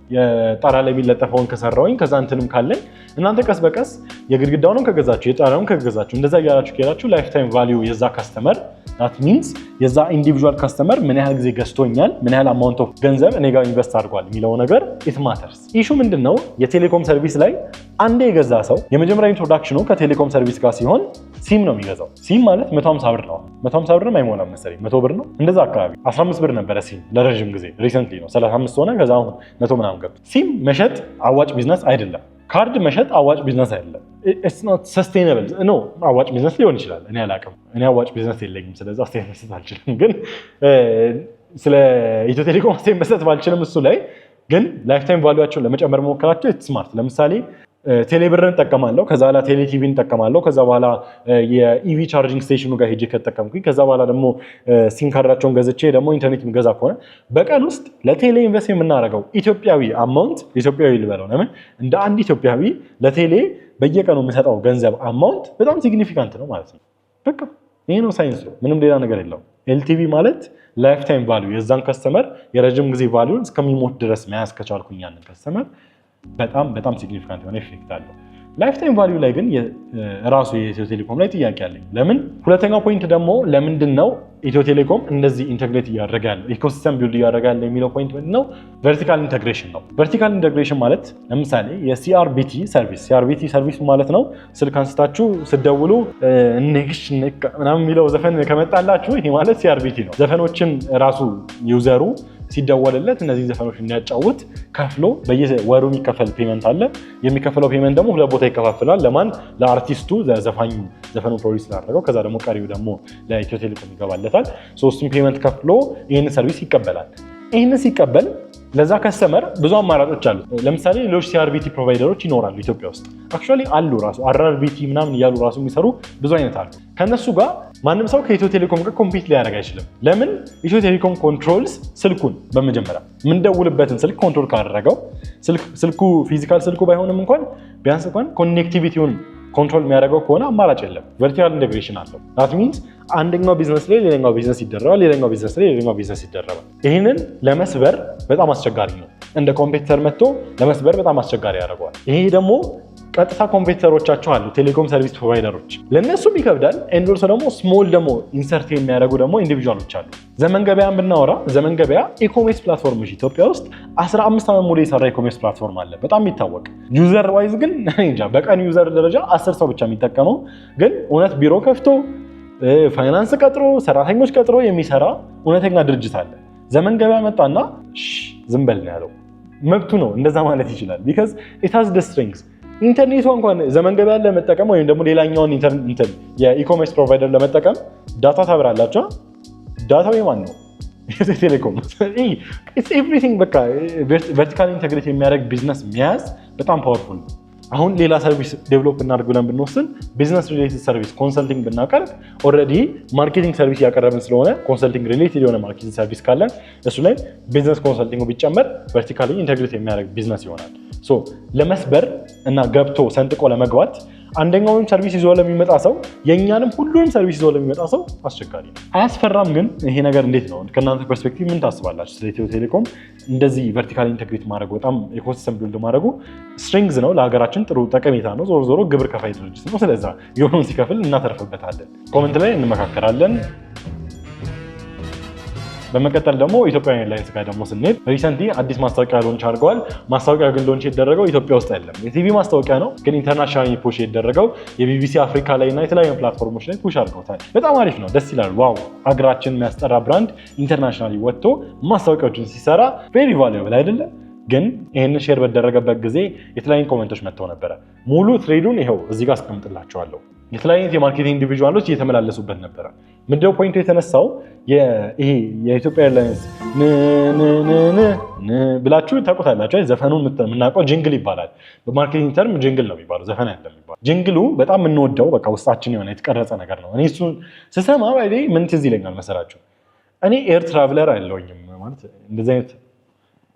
የጣራ ላይ የሚለጠፈውን ከሰራውኝ ከዛ እንትንም ካለኝ እናንተ ቀስ በቀስ የግድግዳውንም ከገዛችሁ የጣራውንም ከገዛችሁ እንደዛ እያላችሁ ከሄዳችሁ ላይፍ ታይም ቫልዩ የዛ ካስተመር that means የዛ ኢንዲቪጁዋል ካስተመር ምን ያህል ጊዜ ገዝቶኛል፣ ምን ያህል አማውንት ኦፍ ገንዘብ እኔ ጋር ኢንቨስት አድርጓል የሚለው ነገር ኢት ማተርስ። ኢሹ ምንድነው? የቴሌኮም ሰርቪስ ላይ አንዴ የገዛ ሰው የመጀመሪያ ኢንትሮዳክሽኑ ከቴሌኮም ሰርቪስ ጋር ሲሆን ሲም ነው የሚገዛው። ሲም ማለት 150 ብር ነው። 150 ብርም አይሞላም መሰለኝ፣ 100 ብር ነው እንደዛ አካባቢ። 15 ብር ነበረ ሲም ለረጅም ጊዜ፣ ሪሰንትሊ ነው 35 ሆነ። ከዛ አሁን 100 ምናምን ገብቶ። ሲም መሸጥ አዋጭ ቢዝነስ አይደለም። ካርድ መሸጥ አዋጭ ቢዝነስ አይደለም። ኢትስ ኖት ሰስቴይነብል ኖ። አዋጭ ቢዝነስ ሊሆን ይችላል፣ እኔ አላውቅም። እኔ አዋጭ ቢዝነስ የለኝም፣ ስለዚህ አስተያየት መስጠት አልችልም። ግን ስለ ኢትዮ ቴሌኮም አስተያየት መስጠት ባልችልም እሱ ላይ ግን ላይፍ ታይም ቫልዩአቸውን ለመጨመር መሞከራቸው ኢትስ ስማርት። ለምሳሌ ቴሌብርን እጠቀማለሁ፣ ከዛ በኋላ ቴሌቲቪን እጠቀማለሁ፣ ከዛ በኋላ የኢቪ ቻርጂንግ ስቴሽኑ ጋር ሄጄ ከተጠቀምኩኝ ከዛ በኋላ ደግሞ ሲም ካርዳቸውን ገዝቼ ደግሞ ኢንተርኔት የምገዛ ከሆነ በቀን ውስጥ ለቴሌ ኢንቨስት የምናደርገው ኢትዮጵያዊ አማውንት፣ ኢትዮጵያዊ ልበለው ለምን እንደ አንድ ኢትዮጵያዊ ለቴሌ በየቀኑ የምሰጠው ገንዘብ አማውንት በጣም ሲግኒፊካንት ነው ማለት ነው። በቃ ይሄ ነው ሳይንሱ፣ ምንም ሌላ ነገር የለውም። ኤልቲቪ ማለት ላይፍ ታይም ቫልዩ የዛን ከስተመር የረጅም ጊዜ ቫልዩን እስከሚሞት ድረስ መያዝ ከቻልኩኝ ያንን ከስተመር በጣም ሲግኒፊካንት የሆነ ኢፌክት አለው። ላይፍ ታይም ቫልዩ ላይ ግን ራሱ የኢትዮ ቴሌኮም ላይ ጥያቄ አለኝ። ለምን? ሁለተኛው ፖይንት ደግሞ ለምንድን ነው ኢትዮ ቴሌኮም እንደዚህ ኢንተግሬት እያደረገ ያለው ኢኮሲስተም ቢልድ እያደረገ ያለው የሚለው ፖይንት ምንድን ነው? ቨርቲካል ኢንተግሬሽን ነው። ቨርቲካል ኢንተግሬሽን ማለት ለምሳሌ የሲአርቢቲ ሰርቪስ ማለት ነው። ስልክ አንስታችሁ ስደውሉ ንግሽ ምናምን የሚለው ዘፈን ከመጣላችሁ ይሄ ማለት ሲአርቢቲ ነው። ዘፈኖችን ራሱ ዩዘሩ ሲደወልለት እነዚህ ዘፈኖች እንዲያጫውት ከፍሎ በየወሩ የሚከፈል ፔመንት አለ። የሚከፈለው ፔመንት ደግሞ ሁለት ቦታ ይከፋፍላል። ለማን? ለአርቲስቱ ዘፋኙ ዘፈኑ ፕሮዲውስ ስላደረገው፣ ከዛ ደግሞ ቀሪው ደግሞ ለኢትዮ ቴሌኮም ይገባለታል። ሶስቱም ፔመንት ከፍሎ ይህንን ሰርቪስ ይቀበላል። ይህንን ሲቀበል ለዛ ከስተመር ብዙ አማራጮች አሉ። ለምሳሌ ሌሎች ሲአርቢቲ ፕሮቫይደሮች ይኖራሉ ኢትዮጵያ ውስጥ አክቹዋሊ አሉ። ራሱ አርአርቢቲ ምናምን እያሉ ራሱ የሚሰሩ ብዙ አይነት አሉ። ከነሱ ጋር ማንም ሰው ከኢትዮ ቴሌኮም ጋር ኮምፒት ሊያደርግ አይችልም። ለምን? ኢትዮ ቴሌኮም ኮንትሮልስ ስልኩን በመጀመሪያ የምንደውልበትን ስልክ ኮንትሮል ካደረገው ስልኩ ፊዚካል ስልኩ ባይሆንም እንኳን ቢያንስ እንኳን ኮኔክቲቪቲውን ኮንትሮል የሚያደርገው ከሆነ አማራጭ የለም። ቨርቲካል ኢንቴግሬሽን አለው። ዳት ሚንስ አንደኛው ቢዝነስ ላይ ሌላኛው ቢዝነስ ይደረባል፣ ሌላኛው ቢዝነስ ላይ ሌላኛው ቢዝነስ ይደረባል። ይህንን ለመስበር በጣም አስቸጋሪ ነው። እንደ ኮምፒውተር መጥቶ ለመስበር በጣም አስቸጋሪ ያደርገዋል። ይሄ ደግሞ ቀጥታ ኮምፒውተሮቻቸው አሉ ቴሌኮም ሰርቪስ ፕሮቫይደሮች ለነሱም ይከብዳል ኤንድ ኦልሶ ደግሞ ስሞል ደግሞ ኢንሰርት የሚያደርጉ ደግሞ ኢንዲቪጁዋሎች አሉ ዘመን ገበያን ብናወራ ዘመን ገበያ ኢኮሜርስ ፕላትፎርም ኢትዮጵያ ውስጥ 15 ዓመት ሙሉ የሰራ ኢኮሜርስ ፕላትፎርም አለ በጣም የሚታወቅ ዩዘር ዋይዝ ግን እንጃ በቀን ዩዘር ደረጃ 10 ሰው ብቻ የሚጠቀመው ግን እውነት ቢሮ ከፍቶ ፋይናንስ ቀጥሮ ሰራተኞች ቀጥሮ የሚሰራ እውነተኛ ድርጅት አለ ዘመን ገበያ መጣና ዝም በል ነው ያለው መብቱ ነው እንደዛ ማለት ይችላል because it has the strengths ኢንተርኔቱ እንኳን ዘመን ገበያን ለመጠቀም ወይም ደግሞ ሌላኛውን ኢንተርኔት የኢኮሜርስ ፕሮቫይደር ለመጠቀም ዳታ ታብራላችሁ ዳታው የማን ነው ቴሌኮም it's everything በቃ vertical integrate የሚያደርግ ቢዝነስ መያዝ በጣም ፓወርፉል አሁን ሌላ ሰርቪስ ዴቨሎፕ እናድርግ ብለን ብንወስን ቢዝነስ ሪሌትድ ሰርቪስ ኮንሰልቲንግ ብናቀርብ ኦልሬዲ ማርኬቲንግ ሰርቪስ ያቀረብን ስለሆነ ኮንሰልቲንግ ሪሌትድ የሆነ ማርኬቲንግ ሰርቪስ ካለን እሱ ላይ ቢዝነስ ኮንሰልቲንግ ቢጨመር ቨርቲካሊ ኢንተግሬት የሚያደርግ ቢዝነስ ይሆናል ሶ ለመስበር እና ገብቶ ሰንጥቆ ለመግባት አንደኛውን ሰርቪስ ይዞ ለሚመጣ ሰው የኛንም ሁሉንም ሰርቪስ ይዞ ለሚመጣ ሰው አስቸጋሪ ነው አያስፈራም ግን ይሄ ነገር እንዴት ነው ከናንተ ፐርስፔክቲቭ ምን ታስባላችሁ ስለ ኢትዮ ቴሌኮም እንደዚህ ቨርቲካሊ ኢንተግሬት ማድረግ በጣም ኢኮሲስተም ቢልድ ማድረጉ ስትሪንግዝ ነው ለሀገራችን ጥሩ ጠቀሜታ ነው ዞሮ ዞሮ ግብር ከፋይ ድርጅት ነው ስለዚህ የሆነውን ሲከፍል እናተርፍበታለን ኮሜንት ላይ እንመካከራለን በመቀጠል ደግሞ ኢትዮጵያ ኤርላይንስ ጋር ደግሞ ስንሄድ ሪሰንትሊ አዲስ ማስታወቂያ ሎንች አድርገዋል ማስታወቂያ ግን ሎንች የተደረገው ኢትዮጵያ ውስጥ አይደለም የቲቪ ማስታወቂያ ነው ግን ኢንተርናሽናሊ ፑሽ የተደረገው የቢቢሲ አፍሪካ ላይ እና የተለያዩ ፕላትፎርሞች ላይ ፑሽ አድርገውታል በጣም አሪፍ ነው ደስ ይላል ዋው ሀገራችን የሚያስጠራ ብራንድ ኢንተርናሽናሊ ወጥቶ ማስታወቂያዎችን ሲሰራ ቬሪ ቫሉable አይደለ ግን ይሄንን ሼር በደረገበት ጊዜ የተለያዩ ኮሜንቶች መጥተው ነበረ ሙሉ ትሬዱን ይሄው እዚህ ጋር አስቀምጥላችኋለሁ የተለያዩ የማርኬቲንግ ኢንዲቪጁዋሎች እየተመላለሱበት ነበረ ምንድነው ፖይንቱ የተነሳው ይሄ የኢትዮጵያ ኤርላይንስ ብላችሁ ታውቁታላችሁ ዘፈኑን የምናውቀው ጅንግል ይባላል በማርኬቲንግ ተርም ጅንግል ነው የሚባለው ዘፈን አይደለም የሚባለው ጅንግሉ በጣም የምንወደው በቃ ውስጣችን የሆነ የተቀረጸ ነገር ነው እኔ እሱን ስሰማ ባይዴ ምን ትዝ ይለኛል መሰላችሁ እኔ ኤር ትራቭለር አይደለሁኝም ማለት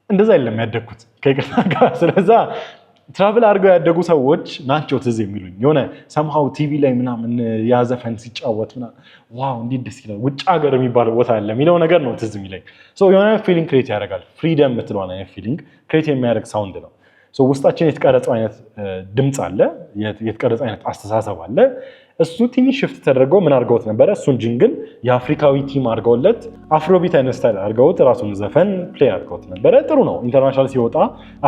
እንደዛ አይደለም ያደግኩት ከይቅርታ ጋር ስለዛ ትራቭል አድርገው ያደጉ ሰዎች ናቸው ትዝ የሚሉኝ የሆነ ሰምሃው ቲቪ ላይ ምናምን ያዘፈን ሲጫወት ምናምን ዋው እንዴት ደስ ይላል ውጭ ሀገር የሚባለው ቦታ አለ የሚለው ነገር ነው ትዝ የሚለኝ የሆነ ፊሊንግ ክሬት ያደርጋል ፍሪደም የምትለው አይነት ፊሊንግ ክሬት የሚያደርግ ሳውንድ ነው ውስጣችን የተቀረጸው አይነት ድምፅ አለ የተቀረጸ አይነት አስተሳሰብ አለ እሱ ትንሽ ሽፍት ተደርጎ ምን አድርገውት ነበረ እሱን ጅንግል የአፍሪካዊ ቲም አድርገውለት አፍሮቢት አይነት ስታይል አድርገውት ራሱን ዘፈን ፕሌይ አድርገውት ነበረ ጥሩ ነው ኢንተርናሽናል ሲወጣ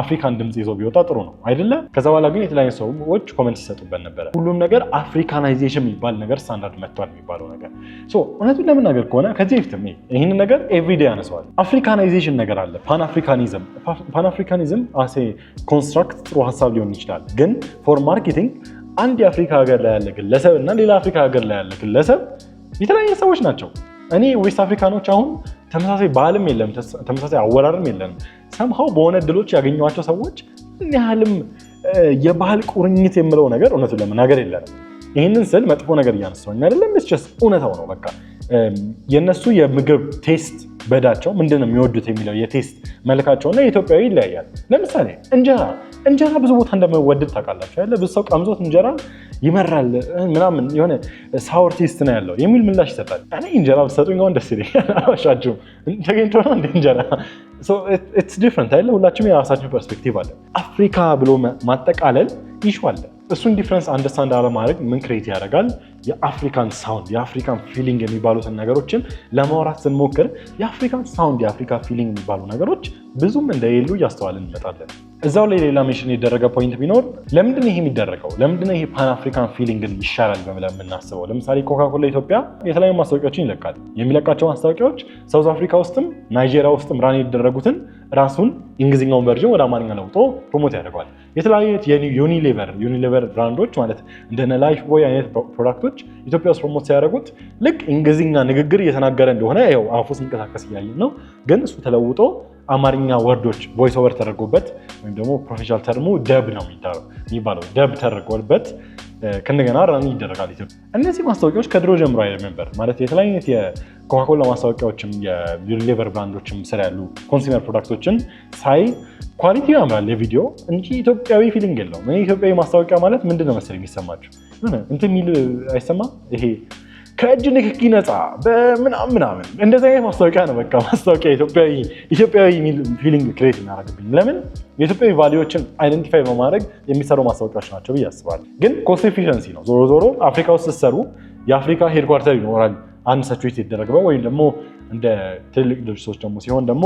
አፍሪካን ድምፅ ይዞ ቢወጣ ጥሩ ነው አይደለ ከዛ በኋላ ግን የተለያዩ ሰዎች ኮሜንት ሲሰጡበት ነበረ ሁሉም ነገር አፍሪካናይዜሽን የሚባል ነገር ስታንዳርድ መጥቷል የሚባለው ነገር እውነቱን ለመናገር ከሆነ ከዚህ በፊትም ይህንን ነገር ኤቭሪዴይ ያነሰዋል አፍሪካናይዜሽን ነገር አለ ፓንአፍሪካኒዝም አሴ ኮንስትራክት ጥሩ ሀሳብ ሊሆን ይችላል ግን ፎር ማርኬቲንግ አንድ የአፍሪካ ሀገር ላይ ያለ ግለሰብ እና ሌላ አፍሪካ ሀገር ላይ ያለ ግለሰብ የተለያየ ሰዎች ናቸው እኔ ዌስት አፍሪካኖች አሁን ተመሳሳይ ባህልም የለም ተመሳሳይ አወራርም የለንም ሰምሃው በሆነ እድሎች ያገኘኋቸው ሰዎች ምን ያህልም የባህል ቁርኝት የምለው ነገር እውነቱን ለመናገር የለንም ይህንን ስል መጥፎ ነገር እያነሳሁኝ አይደለም ስ እውነታው ነው በቃ የነሱ የምግብ ቴስት በዳቸው ምንድነው የሚወዱት የሚለው የቴስት መልካቸውና የኢትዮጵያዊ ይለያያል ለምሳሌ እንጀራ ብዙ ቦታ እንደማይወደድ ታውቃላችሁ አይደል ብዙ ሰው ቀምዞት እንጀራ ይመራል ምናምን የሆነ ሳወር ቴስት ነው ያለው የሚል ምላሽ ይሰጣል እኔ እንጀራ ብትሰጡኝ አሁን ደስ ይለኛል አዋሻችሁ ተገኝቶ ነው እንደ እንጀራ it's different አይደል ሁላችንም የራሳችን ፐርስፔክቲቭ አለ አፍሪካ ብሎ ማጠቃለል ይሽዋል እሱን ዲፍረንስ አንደርስታንድ አለማድረግ ምን ክሬት ያደርጋል የአፍሪካን ሳውንድ የአፍሪካን ፊሊንግ የሚባሉትን ነገሮችን ለማውራት ስንሞክር የአፍሪካን ሳውንድ የአፍሪካ ፊሊንግ የሚባሉ ነገሮች ብዙም እንደሌሉ እያስተዋልን እንመጣለን እዛው ላይ ሌላ ሜንሽን የደረገ ፖይንት ቢኖር ለምንድን ይሄ የሚደረገው ለምንድን ይሄ ፓን አፍሪካን ፊሊንግ ይሻላል ብለን የምናስበው ለምሳሌ ኮካኮላ ኢትዮጵያ የተለያዩ ማስታወቂያዎችን ይለቃል የሚለቃቸው ማስታወቂያዎች ሳውዝ አፍሪካ ውስጥም ናይጄሪያ ውስጥም ራን የተደረጉትን ራሱን እንግሊዝኛውን ቨርዥን ወደ አማርኛ ለውጦ ፕሮሞት ያደርገዋል የተለያዩ ዩኒሌቨር ብራንዶች ማለት እንደነ ላይፍ ቦይ አይነት ፕሮዳክቶች ኢትዮጵያ ውስጥ ፕሮሞት ሲያደርጉት ልክ እንግሊዝኛ ንግግር እየተናገረ እንደሆነ ያው አፉ ሲንቀሳቀስ እያየን ነው ግን እሱ ተለውጦ አማርኛ ወርዶች ቮይስ ኦቨር ተደርጎበት ወይም ደግሞ ፕሮፌሽናል ተርሙ ደብ ነው የሚባለው ደብ ተደርጎበት ከእንደገና ራን ይደረጋል ኢትዮጵያ እነዚህ ማስታወቂያዎች ከድሮ ጀምሮ አይደለም ማለት የተለያዩ የኮካኮላ ማስታወቂያዎችም የዩኒሌቨር ብራንዶችም ስራ ያሉ ኮንሱመር ፕሮዳክቶችን ሳይ ኳሊቲ ያምራል የቪዲዮ እንጂ ኢትዮጵያዊ ፊሊንግ የለውም ኢትዮጵያዊ ማስታወቂያ ማለት ምንድነው መሰለኝ የሚሰማችሁ እንትን የሚል አይሰማ ይሄ ከእጅ ንክኪ ነፃ በምናምን እንደዚህ አይነት ማስታወቂያ ነው። በቃ ማስታወቂያ ኢትዮጵያዊ ፊሊንግ ክሬት እናደርግብኝ። ለምን የኢትዮጵያዊ ቫሊዎችን አይደንቲፋይ በማድረግ የሚሰሩ ማስታወቂያዎች ናቸው ብዬ አስባለሁ። ግን ኮስት ኤፊሽንሲ ነው። ዞሮ ዞሮ አፍሪካ ውስጥ ስትሰሩ የአፍሪካ ሄድኳርተር ይኖራል አንድ ሳቹሬት የተደረገው ወይም ደግሞ እንደ ትልልቅ ድርጅቶች ደግሞ ሲሆን ደግሞ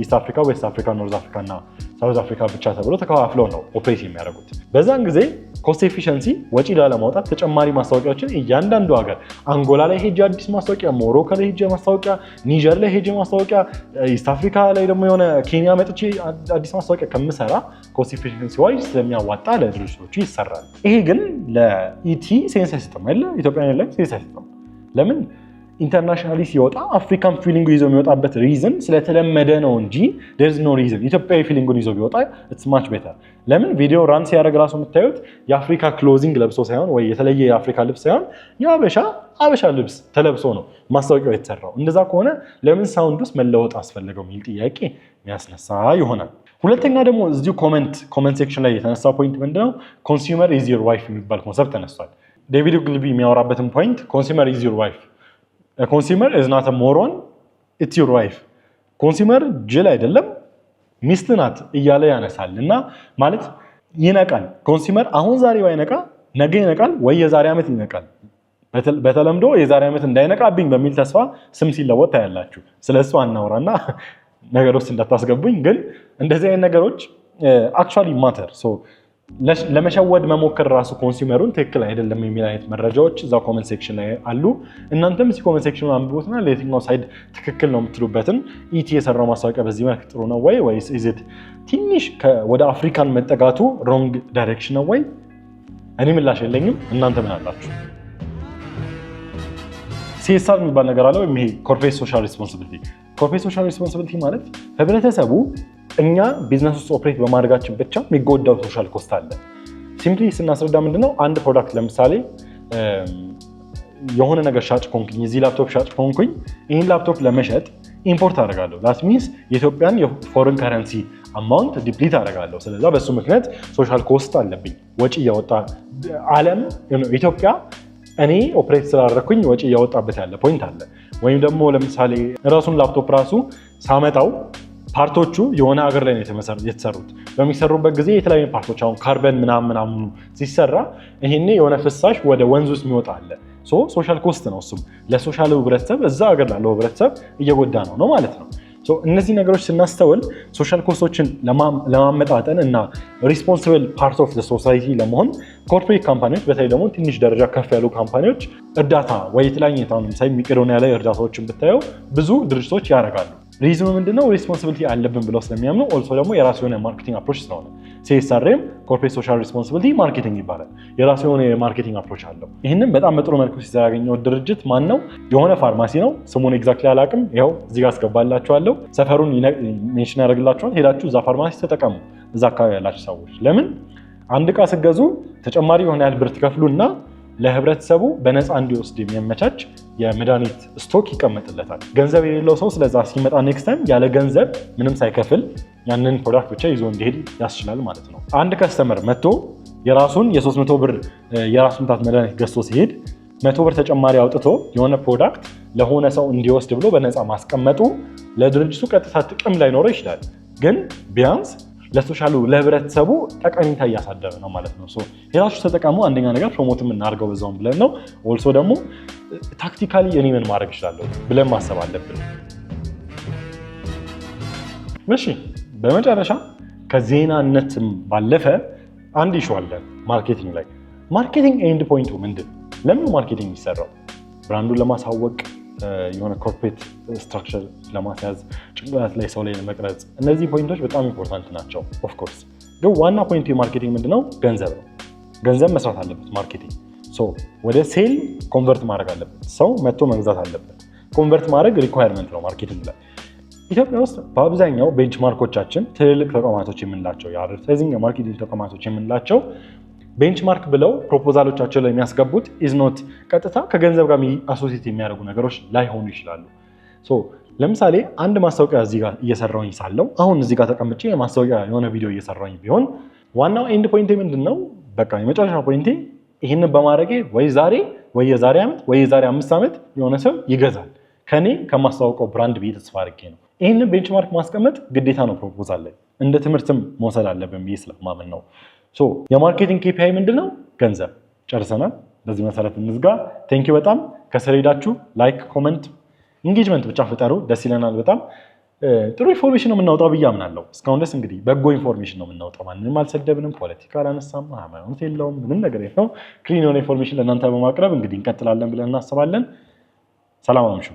ኢስት አፍሪካ፣ ዌስት አፍሪካ፣ ኖርዝ አፍሪካ እና ሳውዝ አፍሪካ ብቻ ተብሎ ተከፋፍለው ነው ኦፕሬት የሚያደርጉት። በዛን ጊዜ ኮስት ኤፊሽንሲ ወጪ ላለማውጣት ተጨማሪ ማስታወቂያዎችን እያንዳንዱ ሀገር አንጎላ ላይ ሄጄ አዲስ ማስታወቂያ፣ ሞሮኮ ላይ ሄጄ ማስታወቂያ፣ ኒጀር ላይ ሄጄ ማስታወቂያ፣ ኢስት አፍሪካ ላይ ደግሞ የሆነ ኬንያ መጥቼ አዲስ ማስታወቂያ ከምሰራ ኮስት ኤፊሽንሲ ዋይ ስለሚያዋጣ ለድርጅቶቹ ይሰራል። ይሄ ግን ለኢቲ ሴንስ አይሰጥም አይደል? ኢትዮጵያ ላይ ሴንስ አይሰጥም። ለምን ኢንተርናሽናሊ ሲወጣ አፍሪካን ፊሊንግ ይዞ የሚወጣበት ሪዝን ስለተለመደ ነው እንጂ there's no reason ኢትዮጵያዊ ፊሊንጉን ይዞ ቢወጣ it's much better። ለምን ቪዲዮ ራን ሲያደርግ ራሱ የምታዩት የአፍሪካ ክሎዚንግ ለብሶ ሳይሆን ወይ የተለየ የአፍሪካ ልብስ ሳይሆን የአበሻ ልብስ ተለብሶ ነው ማስታወቂያው የተሰራው። እንደዛ ከሆነ ለምን ሳውንድ ውስጥ መለወጥ አስፈለገው የሚል ጥያቄ የሚያስነሳ ይሆናል። ሁለተኛ ደግሞ እዚሁ ኮመንት ሴክሽን ላይ የተነሳ ፖይንት ምንድነው? ኮንሱመር ኢዝ ዩር ዋይፍ የሚባል ኮንሰፕት ተነስቷል። ዴቪድ ግልቢ የሚያወራበትን ፖይንት ኮንሱመር ኢዝ ዩር ዋይፍ ኮንሱመር is not a moron, it's your wife። ኮንሱመር ጅል አይደለም ሚስት ናት እያለ ያነሳል እና ማለት ይነቃል። ኮንሱመር አሁን ዛሬ ባይነቃ ነገ ይነቃል ወይ የዛሬ ዓመት ይነቃል። በተለምዶ የዛሬ ዓመት እንዳይነቃብኝ በሚል ተስፋ ስም ሲለወጥ ታያላችሁ። ስለሱ አናውራና ነገሮች እንዳታስገቡኝ። ግን እንደዚህ አይነት ነገሮች actually matter። ለመሸወድ መሞከር ራሱ ኮንሱመሩን ትክክል አይደለም የሚል አይነት መረጃዎች እዛ ኮመንት ሴክሽን ላይ አሉ። እናንተም እዚህ ኮመንት ሴክሽኑን አንብቡትና ለየትኛው ሳይድ ትክክል ነው የምትሉበትን ኢቲ የሰራው ማስታወቂያ በዚህ መልክ ጥሩ ነው ወይ ወይስ ኢዝት ትንሽ ወደ አፍሪካን መጠጋቱ ሮንግ ዳይሬክሽን ነው ወይ? እኔ ምላሽ የለኝም። እናንተ ምን አላችሁ? ሲኤስአር የሚባል ነገር አለ ወይም ይሄ ኮርፖሬት ሶሻል ሪስፖንሲቢሊቲ። ኮርፖሬት ሶሻል ሪስፖንሲቢሊቲ ማለት ህብረተሰቡ እኛ ቢዝነስ ውስጥ ኦፕሬት በማድረጋችን ብቻ የሚጎዳው ሶሻል ኮስት አለ። ሲምፕሊ ስናስረዳ ምንድነው አንድ ፕሮዳክት ለምሳሌ የሆነ ነገር ሻጭ ኮንኩኝ እዚህ ላፕቶፕ ሻጭ ኮንኩኝ ይህን ላፕቶፕ ለመሸጥ ኢምፖርት አደርጋለሁ። ዳት ሚንስ የኢትዮጵያን የፎሬን ከረንሲ አማውንት ዲፕሊት አደርጋለሁ። ስለዛ በሱ ምክንያት ሶሻል ኮስት አለብኝ ወጪ እያወጣ ዓለም ኢትዮጵያ እኔ ኦፕሬት ስላደረኩኝ ወጪ እያወጣበት ያለ ፖይንት አለ። ወይም ደግሞ ለምሳሌ ራሱን ላፕቶፕ ራሱ ሳመጣው ፓርቶቹ የሆነ ሀገር ላይ ነው የተሰሩት። በሚሰሩበት ጊዜ የተለያዩ ፓርቶች አሁን ካርበን ምናምን ሲሰራ ይሄኔ የሆነ ፍሳሽ ወደ ወንዝ ውስጥ የሚወጣ አለ። ሶሻል ኮስት ነው። እሱም ለሶሻል ህብረተሰብ እዛ ሀገር ላለው ህብረተሰብ እየጎዳ ነው ማለት ነው። እነዚህ ነገሮች ስናስተውል ሶሻል ኮስቶችን ለማመጣጠን እና ሪስፖንሲብል ፓርት ኦፍ ሶሳይቲ ለመሆን ኮርፖሬት ካምፓኒዎች በተለይ ደግሞ ትንሽ ደረጃ ከፍ ያሉ ካምፓኒዎች እርዳታ ወይ የተለያየ ለምሳሌ መቄዶንያ ላይ እርዳታዎችን ብታየው ብዙ ድርጅቶች ያደርጋሉ። ሪዝኑ ምንድነው? ሪስፖንሲቢሊቲ አለብን ብለው ስለሚያምኑ ኦልሶ ደግሞ የራሱ የሆነ ማርኬቲንግ አፕሮች ስለሆነ ሲኤስአርኤም ኮርፖሬት ሶሻል ሪስፖንሲቢሊቲ ማርኬቲንግ ይባላል። የራሱ የሆነ የማርኬቲንግ አፕሮች አለው። ይህንን በጣም በጥሩ መልኩ ሲሰራ ያገኘው ድርጅት ማን ነው? የሆነ ፋርማሲ ነው። ስሙን ኤግዛክትሊ አላውቅም። ይኸው እዚህ ጋር አስገባላችኋለሁ። ሰፈሩን ሜንሽን ያደርግላችኋል። ሄዳችሁ እዛ ፋርማሲ ተጠቀሙ። እዛ አካባቢ ያላችሁ ሰዎች ለምን አንድ ዕቃ ስትገዙ ተጨማሪ የሆነ ያህል ብር ትከፍሉና ለህብረተሰቡ በነፃ እንዲወስድ የሚያመቻች የመድኃኒት ስቶክ ይቀመጥለታል። ገንዘብ የሌለው ሰው ስለዛ ሲመጣ ኔክስት ታይም ያለ ገንዘብ ምንም ሳይከፍል ያንን ፕሮዳክት ብቻ ይዞ እንዲሄድ ያስችላል ማለት ነው። አንድ ከስተመር መጥቶ የራሱን የ300 ብር የራስ ምታት መድኃኒት ገዝቶ ሲሄድ 100 ብር ተጨማሪ አውጥቶ የሆነ ፕሮዳክት ለሆነ ሰው እንዲወስድ ብሎ በነፃ ማስቀመጡ ለድርጅቱ ቀጥታ ጥቅም ላይኖረው ይችላል፣ ግን ቢያንስ ለሶሻሉ ለህብረተሰቡ ጠቀሜታ እያሳደረ ነው ማለት ነው። ሄዳችሁ ተጠቀሙ። አንደኛ ነገር ፕሮሞት የምናደርገው በዛውም ብለን ነው። ኦልሶ ደግሞ ታክቲካሊ እኔ ምን ማድረግ እችላለሁ ብለን ማሰብ አለብን። እሺ፣ በመጨረሻ ከዜናነትም ባለፈ አንድ ኢሹ አለ ማርኬቲንግ ላይ። ማርኬቲንግ ኤንድ ፖይንቱ ምንድን? ለምን ማርኬቲንግ የሚሰራው? ብራንዱን ለማሳወቅ፣ የሆነ ኮርፖሬት ስትራክቸር ለማስያዝ፣ ጭንቅላት ላይ ሰው ላይ ለመቅረጽ። እነዚህ ፖይንቶች በጣም ኢምፖርታንት ናቸው። ኦፍ ኮርስ ግን ዋና ፖይንቱ የማርኬቲንግ ምንድነው? ገንዘብ ነው። ገንዘብ መስራት አለበት ማርኬቲንግ። ወደ ሴል ኮንቨርት ማድረግ አለበት። ሰው መጥቶ መግዛት አለበት። ኮንቨርት ማድረግ ሪኳየርመንት ነው ማርኬቲንግ ላይ። ኢትዮጵያ ውስጥ በአብዛኛው ቤንችማርኮቻችን ትልልቅ ተቋማቶች የምንላቸው የአድቨርታይዚንግ የማርኬቲንግ ተቋማቶች የምንላቸው ቤንችማርክ ብለው ፕሮፖዛሎቻቸው ላይ የሚያስገቡት ኢዝኖት ቀጥታ ከገንዘብ ጋር አሶሲየት የሚያደርጉ ነገሮች ላይሆኑ ይችላሉ። ለምሳሌ አንድ ማስታወቂያ እዚህ ጋር እየሰራሁኝ ሳለው አሁን እዚህ ጋር ተቀምጬ የማስታወቂያ የሆነ ቪዲዮ እየሰራሁኝ ቢሆን ዋናው ኤንድ ፖይንቴ ምንድነው? በቃ የመጨረሻ ፖይንቴ ይህንን በማድረጌ ወይ ዛሬ ወይ የዛሬ ዓመት ወይ የዛሬ 5 ዓመት የሆነ ሰው ይገዛል ከኔ ከማስተዋወቀው ብራንድ ብዬ ተስፋ አድርጌ ነው። ይህንን ቤንችማርክ ማስቀመጥ ግዴታ ነው። ፕሮፖዛል ላይ እንደ ትምህርትም መውሰድ አለብን ብዬ ስለማምን ነው። የማርኬቲንግ ኬፒአይ ምንድነው? ገንዘብ። ጨርሰናል። በዚህ መሰረት እንዝጋ። ቴንኪው በጣም ከስር ሄዳችሁ ላይክ፣ ኮመንት፣ ኢንጌጅመንት ብቻ ፍጠሩ። ደስ ይለናል በጣም ጥሩ ኢንፎርሜሽን ነው የምናወጣው ብዬ አምናለሁ። እስካሁን ደስ እንግዲህ በጎ ኢንፎርሜሽን ነው የምናወጣው። ማንንም አልሰደብንም፣ ፖለቲካ አላነሳም፣ ሃይማኖት የለውም፣ ምንም ነገር የለው። ክሊን የሆነ ኢንፎርሜሽን ለእናንተ በማቅረብ እንግዲህ እንቀጥላለን ብለን እናስባለን። ሰላም አምሹ።